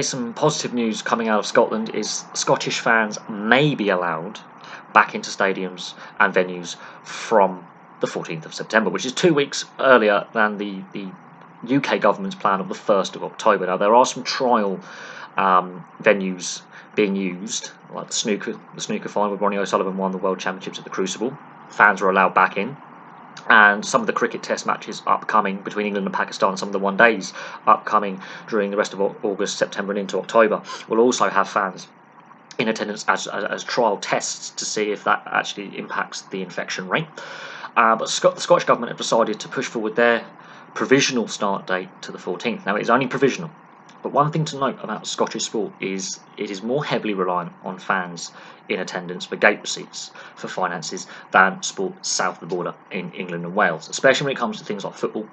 Some positive news coming out of Scotland is Scottish fans may be allowed back into stadiums and venues from the 14th of September, which is 2 weeks earlier than the UK government's plan of the 1st of October. Now, there are some trial venues being used, like the snooker final with Ronnie O'Sullivan won the World Championships at the Crucible. Fans were allowed back in. And some of the cricket test matches upcoming between England and Pakistan, some of the one days upcoming during the rest of August, September and into October, will also have fans in attendance as trial tests to see if that actually impacts the infection rate. But the Scottish Government have decided to push forward their provisional start date to the 14th. Now, it is only provisional. But one thing to note about Scottish sport is it is more heavily reliant on fans in attendance for gate receipts for finances than sport south of the border in England and Wales, especially when it comes to things like football.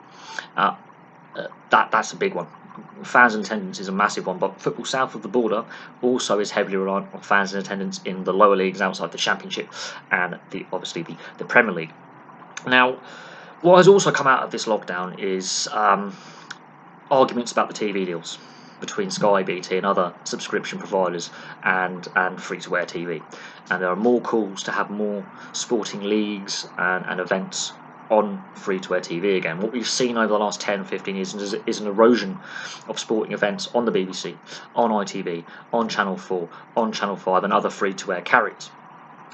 That's a big one. Fans in attendance is a massive one, but football south of the border also is heavily reliant on fans in attendance in the lower leagues outside the Championship and obviously the Premier League. Now, what has also come out of this lockdown is arguments about the TV deals between Sky, BT and other subscription providers and free-to-air TV. And there are more calls to have more sporting leagues and events on free-to-air TV again. What we've seen over the last 10, 15 years is an erosion of sporting events on the BBC, on ITV, on Channel 4, on Channel 5 and other free-to-air carriers.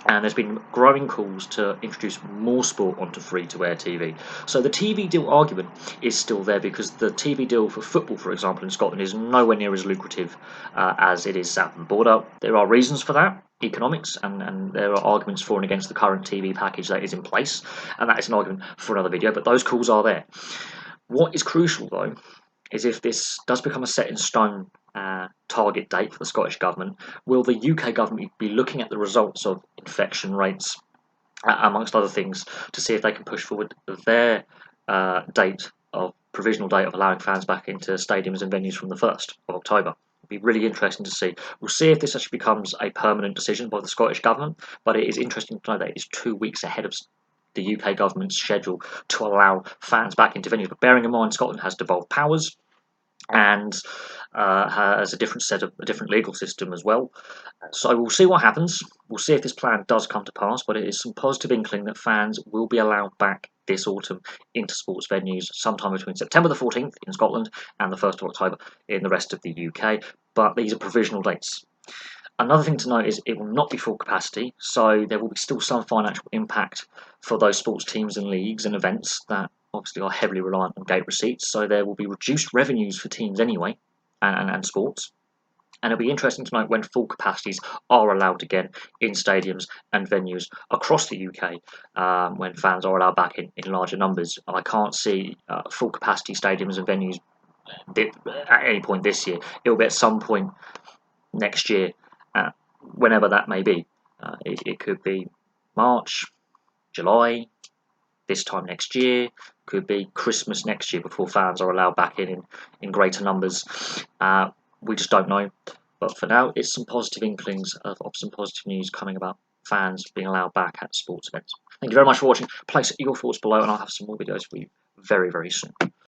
And there's been growing calls to introduce more sport onto free-to-air TV. So the TV deal argument is still there because the TV deal for football, for example, in Scotland is nowhere near as lucrative as it is south of the border. There are reasons for that, economics, and there are arguments for and against the current TV package that is in place, and that is an argument for another video, but those calls are there. What is crucial, though, is if this does become a set-in-stone target date for the Scottish Government, will the UK Government be looking at the results of infection rates, amongst other things, to see if they can push forward their provisional date of allowing fans back into stadiums and venues from the 1st of October? It'll be really interesting to see. We'll see if this actually becomes a permanent decision by the Scottish Government, but it is interesting to know that it is 2 weeks ahead of the UK Government's schedule to allow fans back into venues. But bearing in mind, Scotland has devolved powers and has a different legal system as well. So we'll see what happens. We'll see if this plan does come to pass, but it is some positive inkling that fans will be allowed back this autumn into sports venues sometime between September the 14th in Scotland and the 1st of October in the rest of the UK. But these are provisional dates. Another thing to note is it will not be full capacity, so there will be still some financial impact for those sports teams and leagues and events that obviously are heavily reliant on gate receipts, so there will be reduced revenues for teams anyway and sports. And it'll be interesting to note when full capacities are allowed again in stadiums and venues across the UK, when fans are allowed back in larger numbers. I can't see full capacity stadiums and venues at any point this year. It will be at some point next year, whenever that may be. It could be March, July, this time next year, could be Christmas next year before fans are allowed back in greater numbers. We just don't know. But for now, it's some positive inklings of some positive news coming about fans being allowed back at sports events. Thank you very much for watching. Place your thoughts below and I'll have some more videos for you very, very soon.